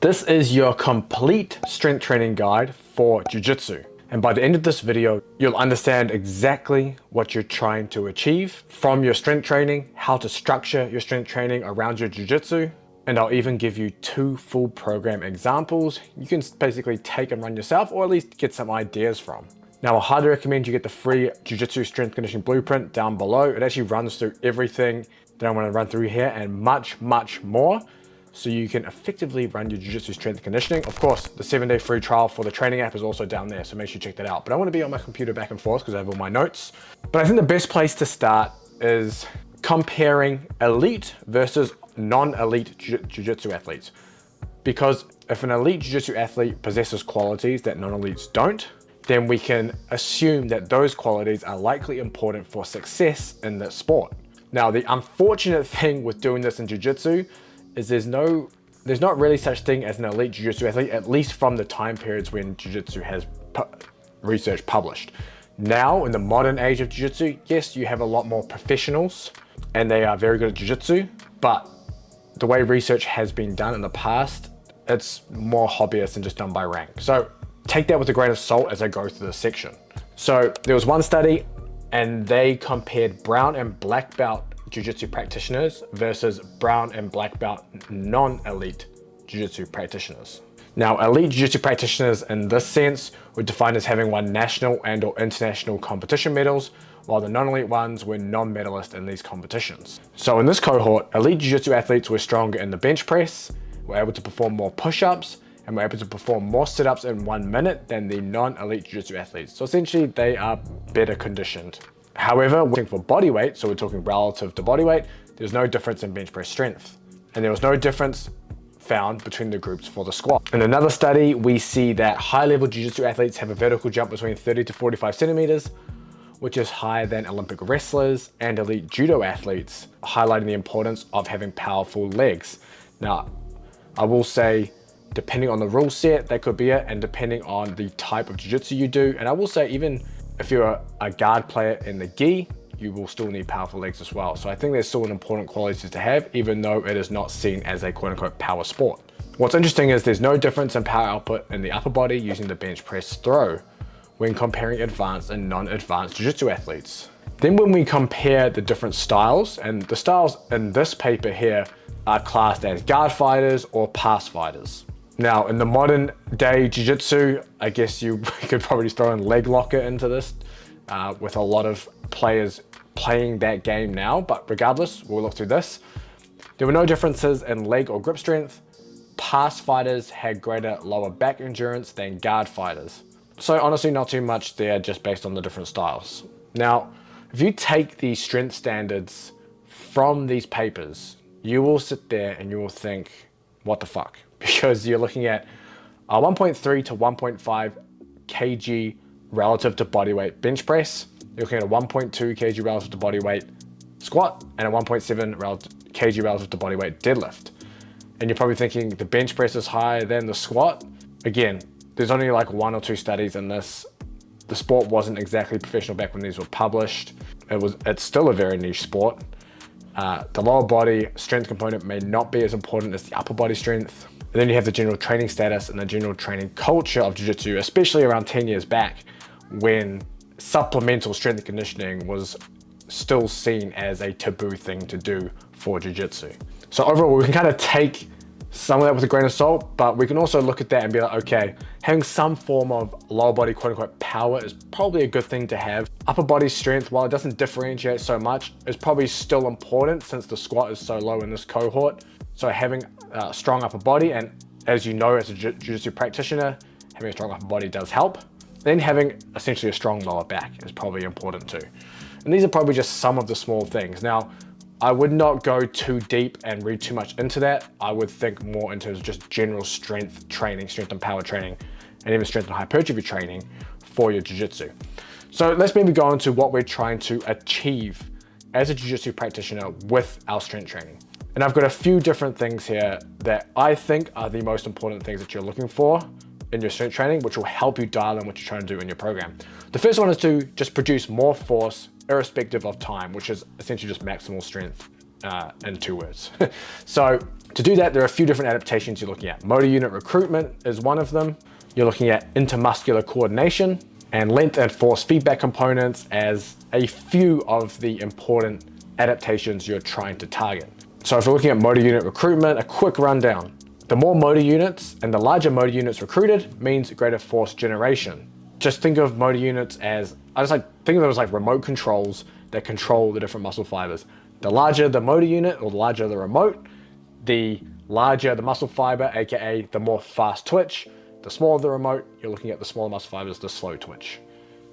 This is your complete strength training guide for Jiu-Jitsu. And by the end of this video, you'll understand exactly what you're trying to achieve from your strength training, how to structure your strength training around your Jiu-Jitsu, and I'll even give you 2 full program examples you can basically take and run yourself, or at least get some ideas from. Now, I highly recommend you get the free Jiu-Jitsu strength conditioning blueprint down below. It actually runs through everything that I'm going to run through here and much more, so you can effectively run your Jiu-Jitsu strength conditioning. Of course, the 7-day free trial for the training app is also down there, so make sure you check that out. But I want to be on my computer back and forth because I have all my notes. But I think the best place to start is comparing elite versus non-elite Jiu-Jitsu athletes. Because if an elite Jiu-Jitsu athlete possesses qualities that non-elites don't, then we can assume that those qualities are likely important for success in that sport. Now, the unfortunate thing with doing this in Jiu-Jitsu is there's not really such thing as an elite Jiu-Jitsu athlete, at least from the time periods when Jiu-Jitsu has research published. Now, in the modern age of Jiu-Jitsu, yes, you have a lot more professionals and they are very good at Jiu-Jitsu, but the way research has been done in the past, it's more hobbyist and just done by rank. So take that with a grain of salt as I go through this section. So there was one study and they compared brown and black belt Jiu-Jitsu practitioners versus brown and black belt non-elite Jiu-Jitsu practitioners. Now, elite Jiu-Jitsu practitioners in this sense were defined as having won national and or international competition medals, while the non-elite ones were non-medalist in these competitions. So in this cohort, elite Jiu-Jitsu athletes were stronger in the bench press, were able to perform more push-ups, and were able to perform more sit-ups in 1 minute than the non-elite Jiu-Jitsu athletes. So essentially, they are better conditioned. However, for body weight, so we're talking relative to body weight, there's no difference in bench press strength. And there was no difference found between the groups for the squat. In another study, we see that high-level Jiu-Jitsu athletes have a vertical jump between 30 to 45 centimeters, which is higher than Olympic wrestlers and elite judo athletes, highlighting the importance of having powerful legs. Now, I will say, depending on the rule set, that could be it, and depending on the type of Jiu-Jitsu you do, and I will say even if you're a guard player in the gi, you will still need powerful legs as well. So I think there's still an important quality to have, even though it is not seen as a quote unquote power sport. What's interesting is there's no difference in power output in the upper body using the bench press throw when comparing advanced and non-advanced Jiu-Jitsu athletes. Then when we compare the different styles, and the styles in this paper here are classed as guard fighters or pass fighters. Now, in the modern day Jiu-Jitsu, I guess you could probably throw in leg locker into this with a lot of players playing that game now, but regardless, we'll look through this. There were no differences in leg or grip strength. Pass fighters had greater lower back endurance than guard fighters. So honestly, not too much there, just based on the different styles. Now, if you take the strength standards from these papers, you will sit there and you will think, what the fuck? Because you're looking at a 1.3 to 1.5 kg relative to body weight bench press. You're looking at a 1.2 kg relative to body weight squat and a 1.7 kg relative to body weight deadlift. And you're probably thinking the bench press is higher than the squat. Again, there's only like 1 or 2 studies in this. The sport wasn't exactly professional back when these were published. It's still a very niche sport. The lower body strength component may not be as important as the upper body strength. And then you have the general training status and the general training culture of Jiu-Jitsu, especially around 10 years back when supplemental strength and conditioning was still seen as a taboo thing to do for Jiu-Jitsu. So overall, we can kind of take some of that with a grain of salt, but we can also look at that and be like, okay, having some form of lower body quote unquote power is probably a good thing to have. Upper body strength, while it doesn't differentiate so much, is probably still important since the squat is so low in this cohort. So having a strong upper body, and as you know, as a Jiu-Jitsu practitioner, having a strong upper body does help. Then having essentially a strong lower back is probably important too. And these are probably just some of the small things. Now, I would not go too deep and read too much into that. I would think more in terms of just general strength training, strength and power training, and even strength and hypertrophy training for your Jiu-Jitsu. So let's maybe go into what we're trying to achieve as a Jiu-Jitsu practitioner with our strength training. And I've got a few different things here that I think are the most important things that you're looking for in your strength training, which will help you dial in what you're trying to do in your program. The first one is to just produce more force irrespective of time, which is essentially just maximal strength in 2 words. So to do that, there are a few different adaptations you're looking at. Motor unit recruitment is one of them. You're looking at intermuscular coordination and length and force feedback components as a few of the important adaptations you're trying to target. So if we're looking at motor unit recruitment, a quick rundown. The more motor units and the larger motor units recruited means greater force generation. Just think of motor units as, think of them as like remote controls that control the different muscle fibers. The larger the motor unit or the larger the remote, the larger the muscle fiber, aka the more fast twitch. The smaller the remote, you're looking at the smaller muscle fibers, the slow twitch.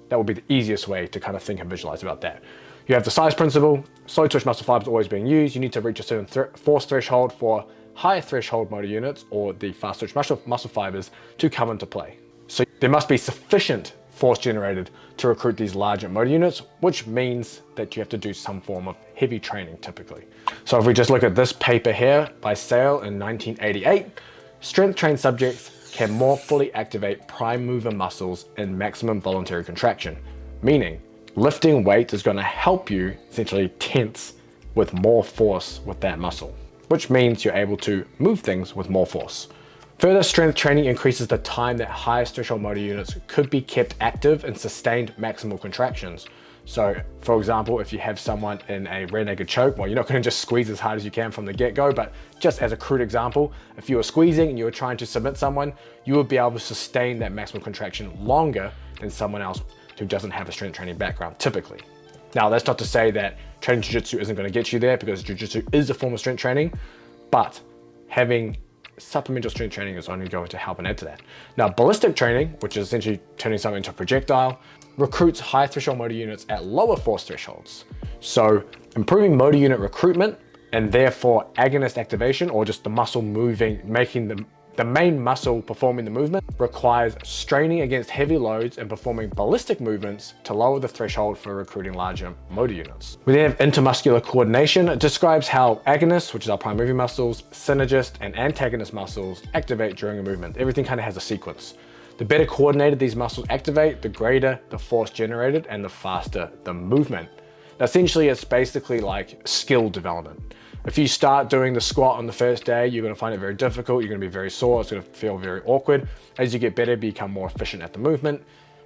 That would be the easiest way to kind of think and visualize about that. You have the size principle, slow twitch muscle fibers always being used. You need to reach a certain force threshold for higher threshold motor units or the fast twitch muscle fibers to come into play. So there must be sufficient force generated to recruit these larger motor units, which means that you have to do some form of heavy training typically. So if we just look at this paper here by Sale in 1988, strength trained subjects can more fully activate prime mover muscles in maximum voluntary contraction, meaning lifting weight is going to help you essentially tense with more force with that muscle, which means you're able to move things with more force. Further strength training increases the time that highest threshold motor units could be kept active in sustained maximal contractions. So for example, if you have someone in a rear naked choke, well, you're not going to just squeeze as hard as you can from the get-go, but just as a crude example, if you were squeezing and you were trying to submit someone, you would be able to sustain that maximal contraction longer than someone else who doesn't have a strength training background typically. Now, that's not to say that training jiu-jitsu isn't going to get you there, because jiu-jitsu is a form of strength training, but having supplemental strength training is only going to help and add to that. Now, ballistic training, which is essentially turning something into a projectile, recruits high threshold motor units at lower force thresholds. So improving motor unit recruitment and therefore agonist activation, or just the muscle moving, making the main muscle performing the movement, requires straining against heavy loads and performing ballistic movements to lower the threshold for recruiting larger motor units. We then have intermuscular coordination. It describes how agonists, which is our prime moving muscles, synergist and antagonist muscles activate during a movement. Everything kind of has a sequence. The better coordinated these muscles activate, the greater the force generated and the faster the movement. Now, essentially, it's basically like skill development. If you start doing the squat on the first day, you're going to find it very difficult. You're going to be very sore. It's going to feel very awkward. As you get better, become more efficient at the movement.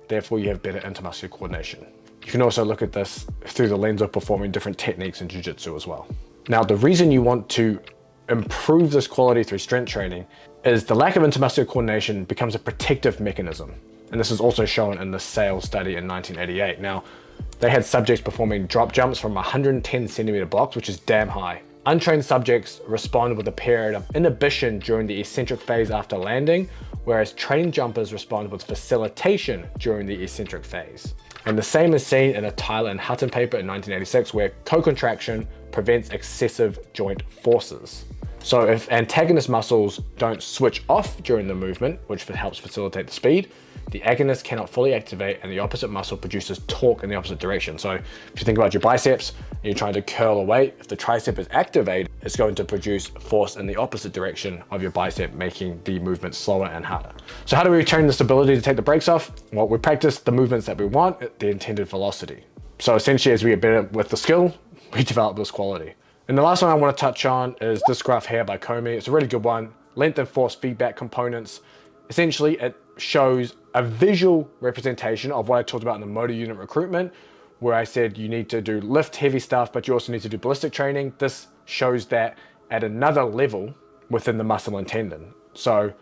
Therefore, you have better intermuscular coordination. You can also look at this through the lens of performing different techniques in jiu-jitsu as well. Now, the reason you want to improve this quality through strength training is the lack of intermuscular coordination becomes a protective mechanism. And this is also shown in the Sale study in 1988. Now, they had subjects performing drop jumps from 110 centimeter blocks, which is damn high. Untrained subjects responded with a period of inhibition during the eccentric phase after landing, whereas trained jumpers responded with facilitation during the eccentric phase. And the same is seen in a Tyler and Hutton paper in 1986, where co-contraction prevents excessive joint forces. So if antagonist muscles don't switch off during the movement, which helps facilitate the speed, the agonist cannot fully activate and the opposite muscle produces torque in the opposite direction. So if you think about your biceps and you're trying to curl a weight, if the tricep is activated, it's going to produce force in the opposite direction of your bicep, making the movement slower and harder. So how do we retain this ability to take the brakes off? Well, we practice the movements that we want at the intended velocity. So essentially, as we get better with the skill, we develop this quality. And the last one I want to touch on is this graph here by Comey. It's a really good one. Length and force feedback components. Essentially, it shows a visual representation of what I talked about in the motor unit recruitment, where I said you need to do lift heavy stuff, but you also need to do ballistic training. This shows that at another level within the muscle and tendon. So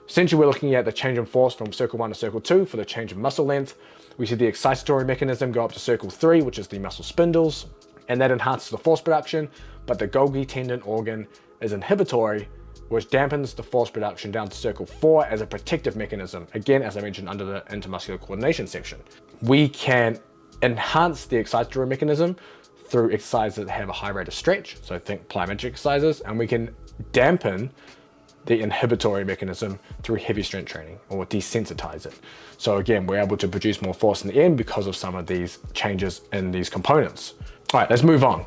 essentially, we're looking at the change in force from circle 1 to circle 2 for the change of muscle length. We see the excitatory mechanism go up to circle 3, which is the muscle spindles, and that enhances the force production, but the Golgi tendon organ is inhibitory, which dampens the force production down to circle 4 as a protective mechanism. Again, as I mentioned under the intermuscular coordination section. We can enhance the excitatory mechanism through exercises that have a high rate of stretch, so think plyometric exercises, and we can dampen the inhibitory mechanism through heavy strength training, or desensitize it. So again, we're able to produce more force in the end because of some of these changes in these components. All right, let's move on.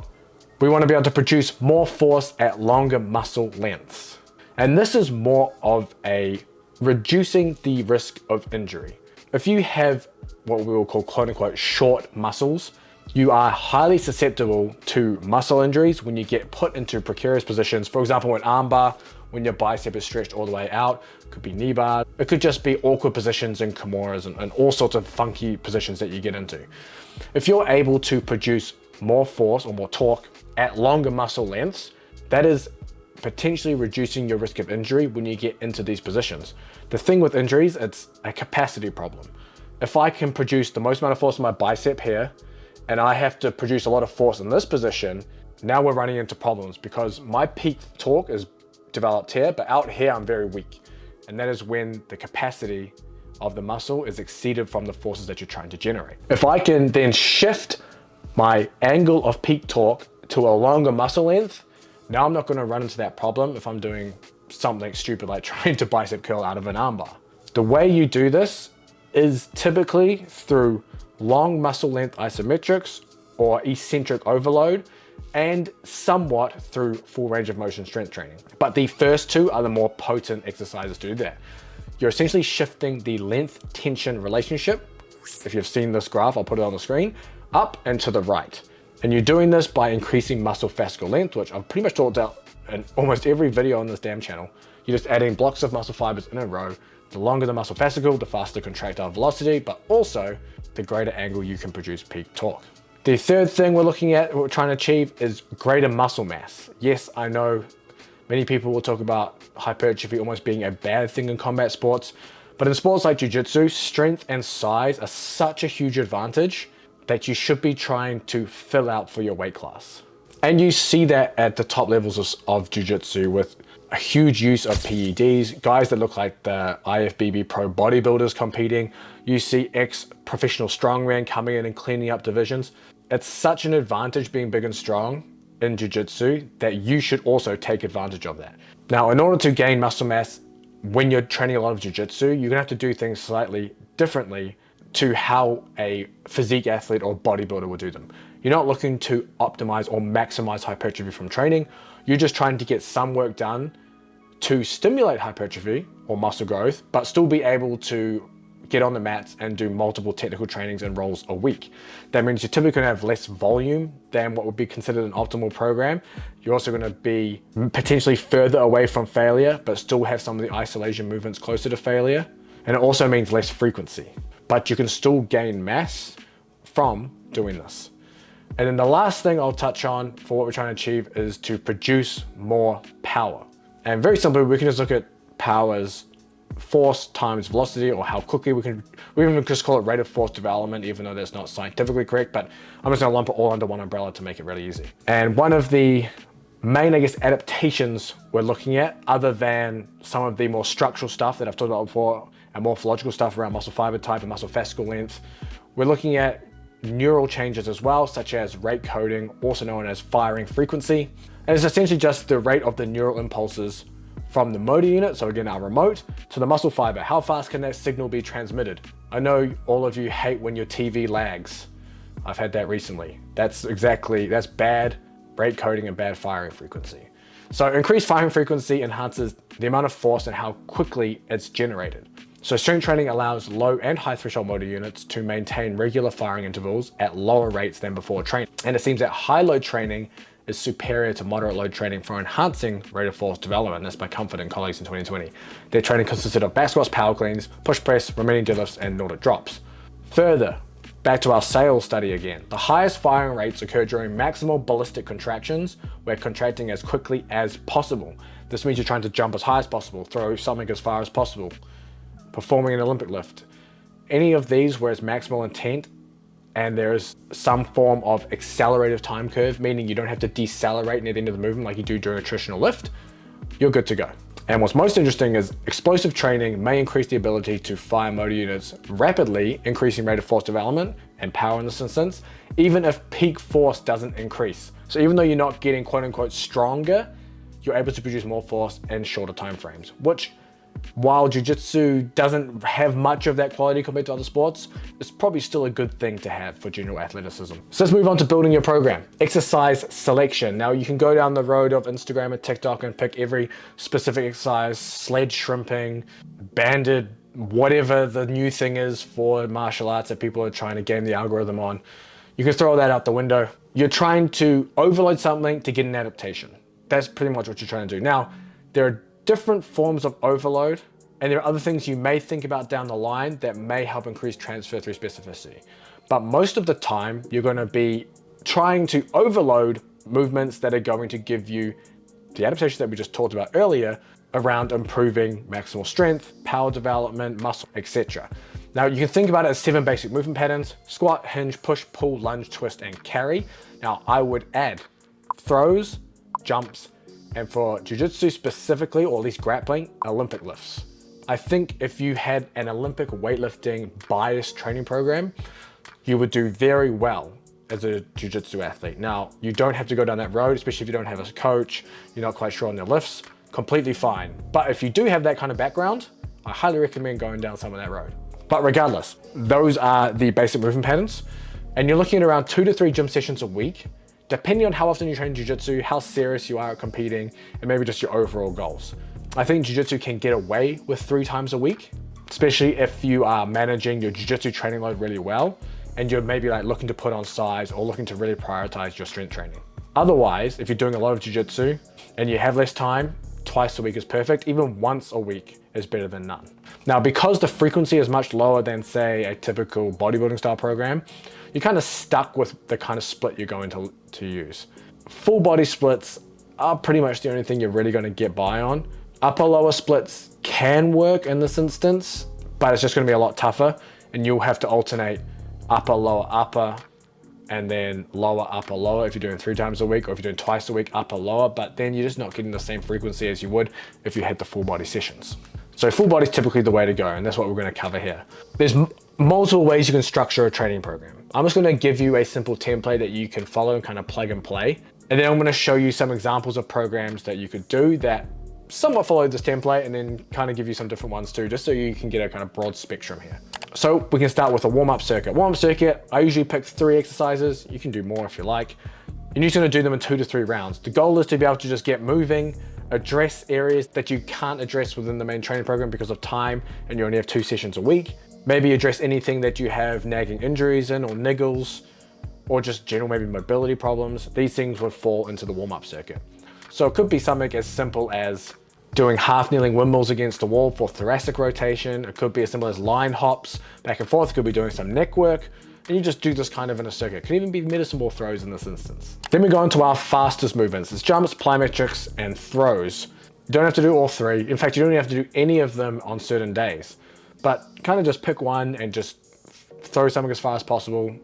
We want to be able to produce more force at longer muscle lengths. And this is more of a reducing the risk of injury. If you have what we will call quote unquote short muscles, You are highly susceptible to muscle injuries when you get put into precarious positions. For example, an armbar, when your bicep is stretched all the way out, could be knee bar. It could just be awkward positions in kimuras and all sorts of funky positions that you get into. If you're able to produce more force or more torque at longer muscle lengths, that is potentially reducing your risk of injury when you get into these positions. The thing with injuries, it's a capacity problem. If I can produce the most amount of force in my bicep here, and I have to produce a lot of force in this position, now we're running into problems because my peak torque is developed here, but out here I'm very weak. And that is when the capacity of the muscle is exceeded from the forces that you're trying to generate. If I can then shift my angle of peak torque to a longer muscle length, now I'm not going to run into that problem if I'm doing something stupid like trying to bicep curl out of an armbar. The way you do this is typically through long muscle length isometrics or eccentric overload, and somewhat through full range of motion strength training. But the first two are the more potent exercises to do that. You're essentially shifting the length tension relationship, if you've seen this graph, I'll put it on the screen, up and to the right. And you're doing this by increasing muscle fascicle length, which I've pretty much talked about in almost every video on this damn channel. You're just adding blocks of muscle fibers in a row. The longer the muscle fascicle, the faster contractile velocity, but also the greater angle you can produce peak torque. The third thing we're looking at, what we're trying to achieve, is greater muscle mass. Yes, I know many people will talk about hypertrophy almost being a bad thing in combat sports, but in sports like jiu-jitsu, strength and size are such a huge advantage that you should be trying to fill out for your weight class. And you see that at the top levels of jiu-jitsu with a huge use of PEDs, guys that look like the IFBB pro bodybuilders competing. You see ex-professional strongman coming in and cleaning up divisions. It's such an advantage being big and strong in jiu-jitsu that you should also take advantage of that. Now, in order to gain muscle mass when you're training a lot of jiu-jitsu, you're gonna have to do things slightly differently to how a physique athlete or bodybuilder would do them. You're not looking to optimize or maximize hypertrophy from training. You're just trying to get some work done to stimulate hypertrophy or muscle growth, but still be able to get on the mats and do multiple technical trainings and rolls a week. That means you're typically gonna have less volume than what would be considered an optimal program. You're also gonna be potentially further away from failure, but still have some of the isolation movements closer to failure. And it also means less frequency, but you can still gain mass from doing this. And then the last thing I'll touch on for what we're trying to achieve is to produce more power. And very simply, we can just look at power as force times velocity, or how quickly we even just call it rate of force development, even though that's not scientifically correct, but I'm just gonna lump it all under one umbrella to make it really easy. And one of the main, I guess, adaptations we're looking at, other than some of the more structural stuff that I've talked about before, and morphological stuff around muscle fiber type and muscle fascicle length, we're looking at neural changes as well, such as rate coding, also known as firing frequency. And it's essentially just the rate of the neural impulses from the motor unit, so again our remote, to the muscle fiber. How fast can that signal be transmitted? I know all of you hate when your TV lags. I've had that recently. That's bad rate coding and bad firing frequency. So increased firing frequency enhances the amount of force and how quickly it's generated. So strength training allows low and high threshold motor units to maintain regular firing intervals at lower rates than before training. And it seems that high load training is superior to moderate load training for enhancing rate of force development. That's by Comfort and colleagues in 2020. Their training consisted of back squats, power cleans, push press, remaining deadlifts, and Nordic drops. Further, back to our sales study again. The highest firing rates occur during maximal ballistic contractions, where contracting as quickly as possible. This means you're trying to jump as high as possible, throw something as far as possible, performing an Olympic lift. Any of these where it's maximal intent and there is some form of accelerative time curve, meaning you don't have to decelerate near the end of the movement like you do during a traditional lift, you're good to go. And what's most interesting is explosive training may increase the ability to fire motor units rapidly, increasing rate of force development and power in this instance, even if peak force doesn't increase. So even though you're not getting quote unquote stronger, you're able to produce more force in shorter time frames, which, while jiu-jitsu doesn't have much of that quality compared to other sports, it's probably still a good thing to have for general athleticism. So let's move on to building your program. Exercise selection. Now you can go down the road of Instagram and TikTok and pick every specific exercise, sled shrimping, banded, whatever the new thing is for martial arts that people are trying to game the algorithm on. you can throw that out the window. You're trying to overload something to get an adaptation. That's pretty much what you're trying to do. Now, there are different forms of overload, and there are other things you may think about down the line that may help increase transfer through specificity. But most of the time, you're going to be trying to overload movements that are going to give you the adaptations that we just talked about earlier around improving maximal strength, power development, muscle, etc. Now you can think about it as 7 basic movement patterns: squat, hinge, push, pull, lunge, twist, and carry. Now I would add throws, jumps, and for jiu-jitsu specifically, or at least grappling, Olympic lifts. I think if you had an Olympic weightlifting biased training program, you would do very well as a jiu-jitsu athlete. Now, you don't have to go down that road, especially if you don't have a coach, you're not quite sure on their lifts, completely fine. But if you do have that kind of background, I highly recommend going down some of that road. But regardless, those are the basic movement patterns, and you're looking at around 2 to 3 gym sessions a week, depending on how often you train jiu-jitsu, how serious you are at competing, and maybe just your overall goals. I think jiu-jitsu can get away with 3 times a week, especially if you are managing your jiu-jitsu training load really well, and you're maybe like looking to put on size or looking to really prioritize your strength training. Otherwise, if you're doing a lot of jiu-jitsu and you have less time, twice a week is perfect. Even once a week is better than none. Now, because the frequency is much lower than say a typical bodybuilding style program, you're kind of stuck with the kind of split you're going to use. Full body splits are pretty much the only thing you're really going to get by on. Upper lower splits can work in this instance, but it's just going to be a lot tougher, and you'll have to alternate upper lower upper and then lower upper lower if you're doing 3 times a week, or if you're doing twice a week upper lower, but then you're just not getting the same frequency as you would if you had the full body sessions. So full body is typically the way to go, and that's what we're going to cover here. There's multiple ways you can structure a training program. I'm just going to give you a simple template that you can follow and kind of plug and play, and then I'm going to show you some examples of programs that you could do that somewhat follow this template, and then kind of give you some different ones too, just so you can get a kind of broad spectrum here. So we can start with a warm-up circuit. Warm-up circuit, I usually pick 3 exercises. You can do more if you like. You're usually going to do them in 2 to 3 rounds. The goal is to be able to just get moving, address areas that you can't address within the main training program because of time, and you only have 2 sessions a week. Maybe address anything that you have nagging injuries in, or niggles, or just general maybe mobility problems. These things would fall into the warm-up circuit. So it could be something as simple as doing half kneeling windmills against the wall for thoracic rotation. It could be as simple as line hops back and forth. It could be doing some neck work, and you just do this kind of in a circuit. It could even be medicine ball throws in this instance. Then we go into our fastest movements. It's jumps, plyometrics, and throws. You don't have to do all 3. In fact, you don't even have to do any of them on certain days, but kind of just pick one and just throw something as fast as possible.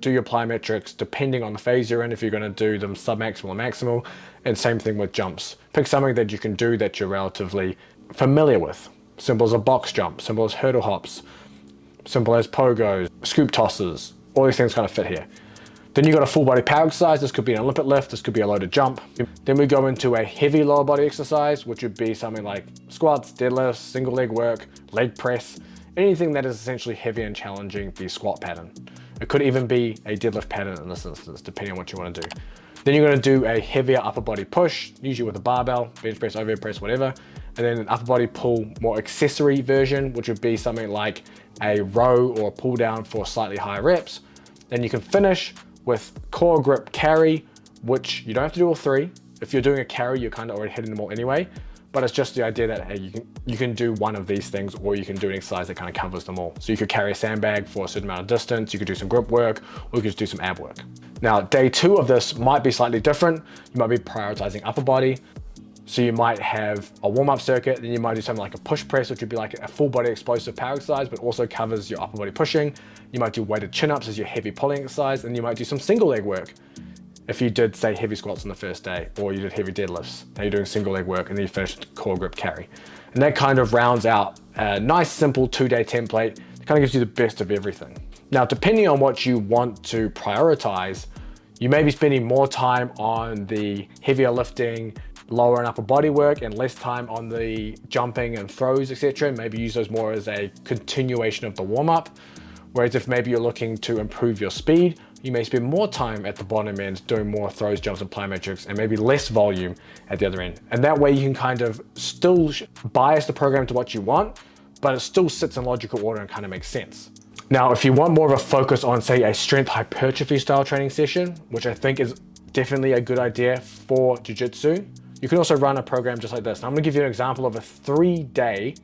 Do your plyometrics depending on the phase you're in, if you're going to do them submaximal or maximal, and same thing with jumps. Pick something that you can do that you're relatively familiar with. Simple as a box jump, simple as hurdle hops, simple as pogos, scoop tosses, all these things kind of fit here. Then you got a full body power exercise. This could be an Olympic lift, this could be a loaded jump. Then we go into a heavy lower body exercise, which would be something like squats, deadlifts, single leg work, leg press, anything that is essentially heavy and challenging the squat pattern. It could even be a deadlift pattern in this instance, depending on what you want to do. Then you're going to do a heavier upper body push, usually with a barbell, bench press, overhead press, whatever. And then an upper body pull, more accessory version, which would be something like a row or a pull down for slightly higher reps. Then you can finish with core grip carry, which you don't have to do all 3. If you're doing a carry, you're kind of already hitting them all anyway. But it's just the idea that, hey, you can do one of these things, or you can do an exercise that kind of covers them all. So you could carry a sandbag for a certain amount of distance, you could do some grip work, or you could just do some ab work. Now, day 2 of this might be slightly different. You might be prioritizing upper body. So you might have a warm-up circuit, then you might do something like a push press, which would be like a full body explosive power exercise, but also covers your upper body pushing. You might do weighted chin-ups as your heavy pulling exercise, and you might do some single leg work. If you did say heavy squats on the first day, or you did heavy deadlifts, now you're doing single leg work, and then you finish with core grip carry. And that kind of rounds out a nice simple 2-day template. It kind of gives you the best of everything. Now, depending on what you want to prioritize, you may be spending more time on the heavier lifting, lower and upper body work, and less time on the jumping and throws, etc. Maybe use those more as a continuation of the warm-up. Whereas if maybe you're looking to improve your speed, you may spend more time at the bottom end doing more throws, jumps, and plyometrics, and maybe less volume at the other end. And that way you can kind of still bias the program to what you want, but it still sits in logical order and kind of makes sense. Now, if you want more of a focus on, say, a strength hypertrophy style training session, which I think is definitely a good idea for jiu-jitsu, you can also run a program just like this. Now, I'm gonna give you an example of a 3-day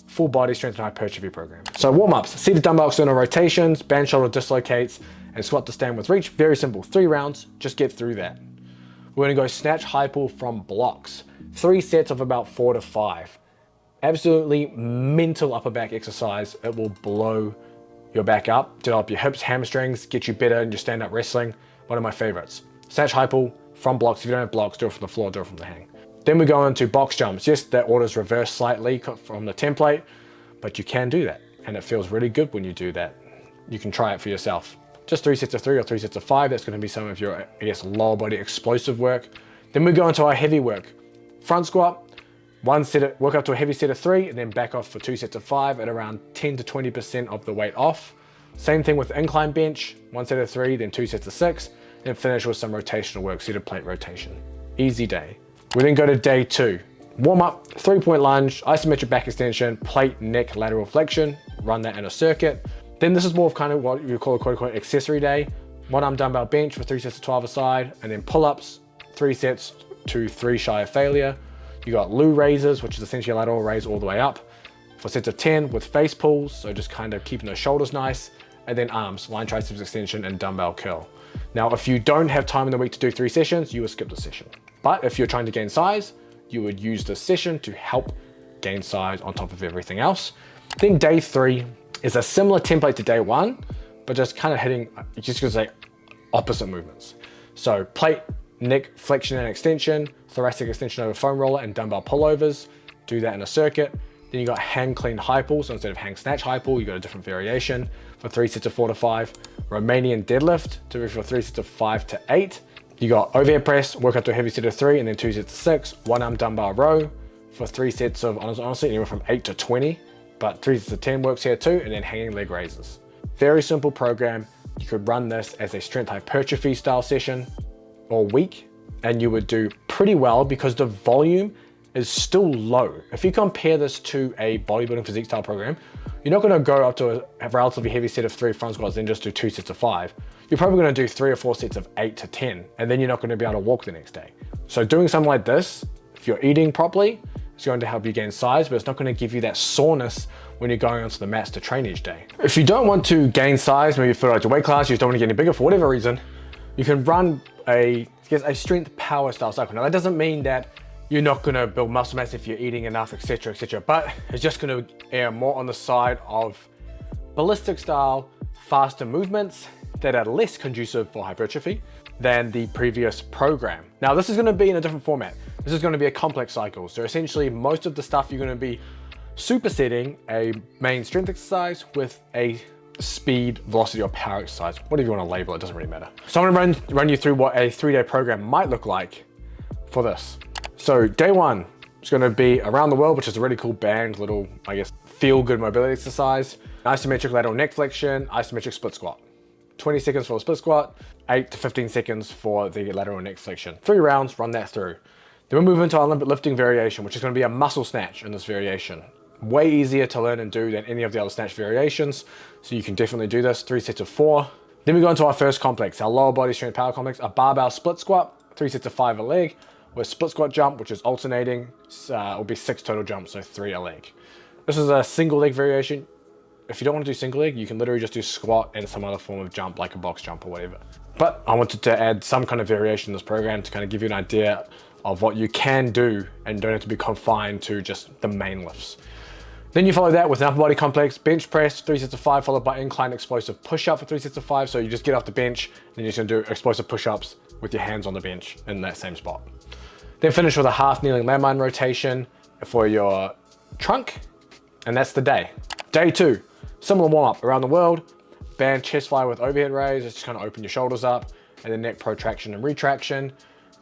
full body strength and hypertrophy program. So warm-ups, seated dumbbell external rotations, band shoulder dislocates, and squat to stand with reach. Very simple, 3 rounds, just get through that. We're gonna go snatch high pull from blocks. 3 sets of about 4 to 5. Absolutely mental upper back exercise. It will blow your back up, develop your hips, hamstrings, get you better in your stand-up wrestling. One of my favorites. Snatch high pull from blocks. If you don't have blocks, do it from the floor, do it from the hang. Then we go into box jumps. Yes, that order's reversed slightly from the template, but you can do that. And it feels really good when you do that. You can try it for yourself. Just 3 sets of 3 or 3 sets of 5. That's gonna be some of your, I guess, lower body explosive work. Then we go into our heavy work. Front squat, work up to a heavy set of 3, and then back off for 2 sets of 5 at around 10 to 20% of the weight off. Same thing with incline bench, 1 set of 3, then 2 sets of 6, then finish with some rotational work, seated plate rotation. Easy day. We then go to day 2. Warm up, 3-point lunge, isometric back extension, plate, neck, lateral flexion, run that in a circuit. Then this is more of kind of what you call a quote-unquote accessory day. 1 arm dumbbell bench for 3 sets of 12 aside, and then pull-ups, 3 sets to 3 shy of failure. You got Lou raises, which is essentially a lateral raise all the way up, for sets of 10 with face pulls, so just kind of keeping those shoulders nice, and then arms, line triceps extension and dumbbell curl. Now, if you don't have time in the week to do 3 sessions, you would skip the session. But if you're trying to gain size, you would use the session to help gain size on top of everything else. Then day 3 is a similar template to day 1, but just kind of hitting, just gonna say opposite movements. So plate, neck flexion and extension, thoracic extension over foam roller and dumbbell pullovers. Do that in a circuit. Then you got hang clean high pull. So instead of hang snatch high pull, you got a different variation for 3 sets of 4 to 5. Romanian deadlift for 3 sets of 5 to 8. You got overhead press, work up to a heavy set of 3 and then 2 sets of 6. 1 arm dumbbell row for 3 sets of, honestly, anywhere from 8 to 20, but 3 sets of 10 works here too, and then hanging leg raises. Very simple program. You could run this as a strength hypertrophy style session or week, and you would do pretty well because the volume is still low. If you compare this to a bodybuilding physique style program, you're not gonna go up to a relatively heavy set of 3 front squats, then just do 2 sets of 5. You're probably gonna do 3 or 4 sets of 8 to 10, and then you're not gonna be able to walk the next day. So doing something like this, if you're eating properly, it's going to help you gain size, but it's not gonna give you that soreness when you're going onto the mats to train each day. If you don't want to gain size, maybe you feel like your weight class, you just don't wanna get any bigger for whatever reason, you can run a strength power style cycle. Now that doesn't mean that you're not gonna build muscle mass if you're eating enough, etc., etc., but it's just gonna err more on the side of ballistic style, faster movements that are less conducive for hypertrophy than the previous program. Now this is gonna be in a different format. This is gonna be a complex cycle. So essentially most of the stuff you're gonna be supersetting a main strength exercise with a speed, velocity, or power exercise, whatever you want to label it, doesn't really matter. So I'm gonna run you through what a 3-day program might look like for this. So day 1 is gonna be around the world, which is a really cool band, little, I guess, feel good mobility exercise. Isometric lateral neck flexion, isometric split squat. 20 seconds for the split squat, 8 to 15 seconds for the lateral neck flexion. 3 rounds, run that through. Then we'll move into our Olympic lifting variation, which is gonna be a muscle snatch in this variation. Way easier to learn and do than any of the other snatch variations. So you can definitely do this, 3 sets of 4. Then we go into our first complex, our lower body strength power complex, a barbell split squat, 3 sets of 5 a leg, with split squat jump, which is alternating. It'll be 6 total jumps, so 3 a leg. This is a single leg variation. If you don't want to do single leg, you can literally just do squat and some other form of jump, like a box jump or whatever. But I wanted to add some kind of variation in this program to kind of give you an idea of what you can do and don't have to be confined to just the main lifts. Then you follow that with an upper body complex, bench press, 3 sets of 5, followed by incline explosive push-up for 3 sets of 5. So you just get off the bench, then you're just gonna do explosive push-ups with your hands on the bench in that same spot. Then finish with a half kneeling landmine rotation for your trunk, and that's the day. Day 2, similar warm-up around the world, band chest fly with overhead raise, just kind of open your shoulders up, and then neck protraction and retraction.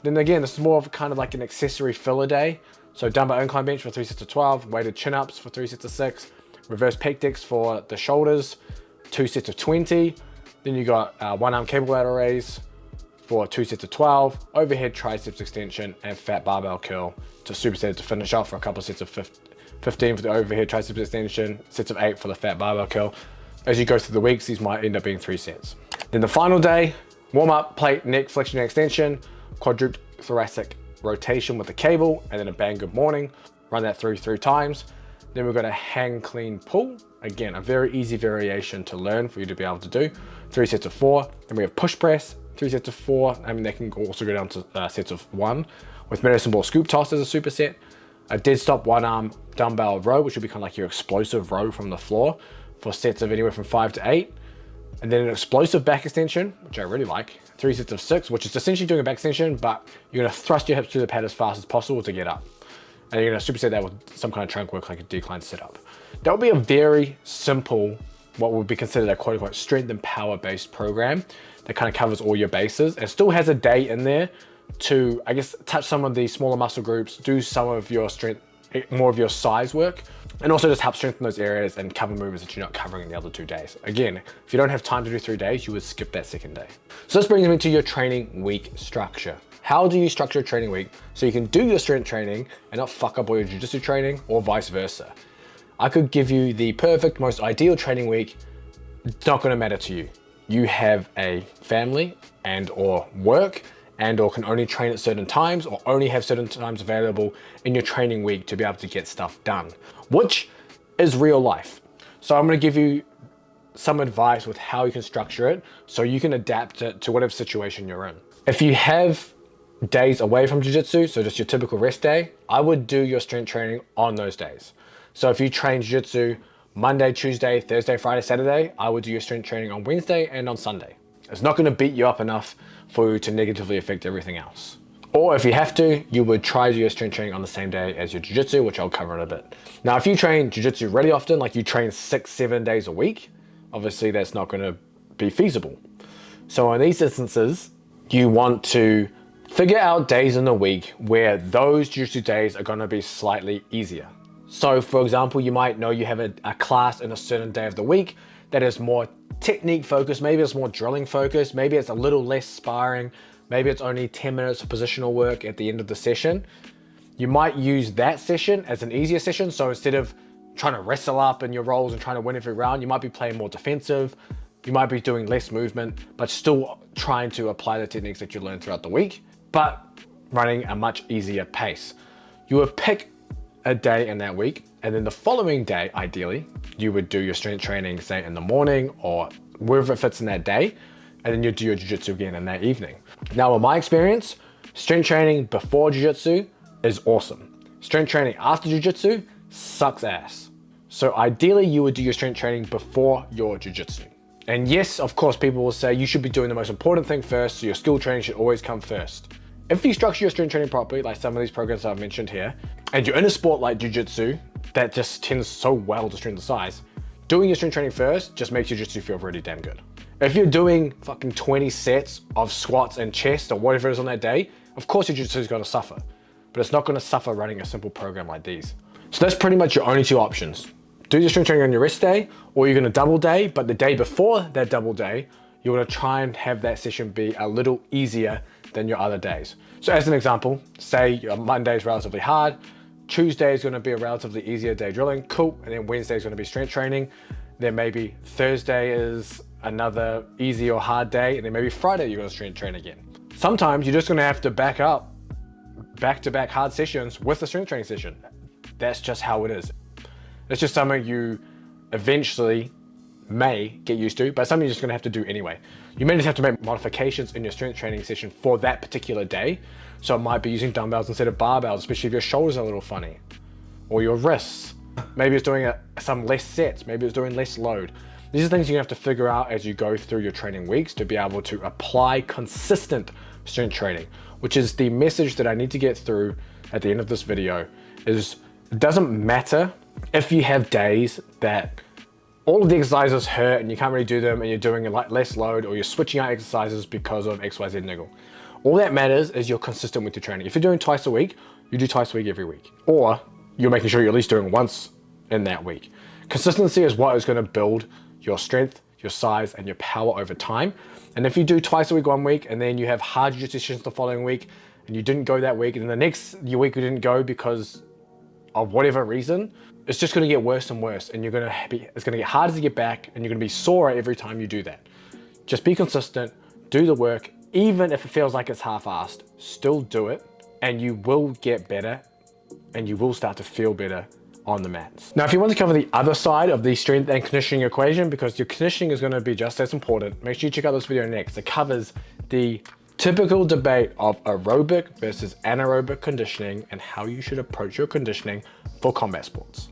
Then again, this is more of kind of like an accessory filler day. So dumbbell incline bench for 3 sets of 12, weighted chin-ups for 3 sets of 6, reverse pec decks for the shoulders, 2 sets of 20. Then you got 1 arm cable lateral raise for 2 sets of 12, overhead triceps extension, and fat barbell curl to superset it to finish off for a couple of sets of 15 for the overhead triceps extension, sets of 8 for the fat barbell curl. As you go through the weeks, these might end up being 3 sets. Then the final day, warm up, plate, neck flexion and extension, quadruped thoracic rotation with the cable, and then a bang good morning. Run that through 3 times. Then we're gonna hang clean pull. Again, a very easy variation to learn for you to be able to do. 3 sets of 4. Then we have push press, 3 sets of 4. I mean, they can also go down to sets of 1. With medicine ball scoop toss as a superset. A dead stop 1 arm dumbbell row, which would be kind of like your explosive row from the floor for sets of anywhere from 5 to 8. And then an explosive back extension, which I really like. 3 sets of 6, which is essentially doing a back extension, but you're gonna thrust your hips through the pad as fast as possible to get up. And you're gonna superset that with some kind of trunk work like a decline sit-up. That would be a very simple, what would be considered a quote unquote strength and power based program that kind of covers all your bases and still has a day in there to, I guess, touch some of the smaller muscle groups, do some of your strength, more of your size work, and also just help strengthen those areas and cover movements that you're not covering in the other 2 days. Again, if you don't have time to do 3 days, you would skip that second day. So this brings me to your training week structure. How do you structure a training week so you can do your strength training and not fuck up all your jiu-jitsu training, or vice versa? I could give you the perfect, most ideal training week. It's not gonna matter to you. You have a family and or work and or can only train at certain times or only have certain times available in your training week to be able to get stuff done, which is real life. So I'm gonna give you some advice with how you can structure it so you can adapt it to whatever situation you're in. If you have days away from jiu-jitsu, so just your typical rest day, I would do your strength training on those days. So if you train jiu-jitsu Monday, Tuesday, Thursday, Friday, Saturday, I would do your strength training on Wednesday and on Sunday. It's not gonna beat you up enough for you to negatively affect everything else. Or if you have to, you would try to do your strength training on the same day as your jiu-jitsu, which I'll cover in a bit. Now, if you train jiu-jitsu really often, like you train 6, 7 days a week, obviously that's not gonna be feasible. So in these instances, you want to figure out days in the week where those jiu-jitsu days are gonna be slightly easier. So for example, you might know you have a class in a certain day of the week that is more technique focused, maybe it's more drilling focused, maybe it's a little less sparring, maybe it's only 10 minutes of positional work at the end of the session. You might use that session as an easier session. So instead of trying to wrestle up in your rolls and trying to win every round, you might be playing more defensive, you might be doing less movement, but still trying to apply the techniques that you learn throughout the week, but running a much easier pace. You would pick a day in that week, and then the following day, ideally, you would do your strength training, say in the morning or wherever it fits in that day, and then you do your jiu-jitsu again in that evening. Now, in my experience, strength training before jiu-jitsu is awesome. Strength training after jiu-jitsu sucks ass. So ideally, you would do your strength training before your jiu-jitsu. And yes, of course, people will say you should be doing the most important thing first, so your skill training should always come first. If you structure your strength training properly, like some of these programs I've mentioned here, and you're in a sport like jiu-jitsu that just tends so well to strength and size, doing your strength training first just makes your jiu-jitsu feel really damn good. If you're doing fucking 20 sets of squats and chest or whatever it is on that day, of course your jiu-jitsu is gonna suffer, but it's not gonna suffer running a simple program like these. So that's pretty much your only 2 options. Do your strength training on your rest day, or you're gonna double day, but the day before that double day, you wanna try and have that session be a little easier than your other days. So as an example, say your Monday is relatively hard, Tuesday is gonna be a relatively easier day drilling, cool, and then Wednesday is gonna be strength training, then maybe Thursday is another easy or hard day, and then maybe Friday you're gonna strength train again. Sometimes you're just gonna have to back up back-to-back hard sessions with a strength training session. That's just how it is. It's just something you eventually may get used to, but something you're just gonna have to do anyway. You may just have to make modifications in your strength training session for that particular day. So it might be using dumbbells instead of barbells, especially if your shoulders are a little funny, or your wrists. Maybe it's doing some less sets, maybe it's doing less load. These are things you're gonna have to figure out as you go through your training weeks to be able to apply consistent strength training, which is the message that I need to get through at the end of this video. Is it doesn't matter if you have days that all of the exercises hurt and you can't really do them and you're doing a lot less load, or you're switching out exercises because of XYZ niggle. All that matters is you're consistent with your training. If you're doing twice a week, you do twice a week every week. Or you're making sure you're at least doing once in that week. Consistency is what is gonna build your strength, your size, and your power over time. And if you do twice a week one week, and then you have hard jiu-jitsu sessions the following week, and you didn't go that week, and then the next week you didn't go because of whatever reason, it's just gonna get worse and worse, and it's gonna get harder to get back, and you're gonna be sore every time you do that. Just be consistent, do the work, even if it feels like it's half-assed, still do it, and you will get better, and you will start to feel better on the mats. Now, if you want to cover the other side of the strength and conditioning equation, because your conditioning is gonna be just as important, make sure you check out this video next. It covers the typical debate of aerobic versus anaerobic conditioning and how you should approach your conditioning for combat sports.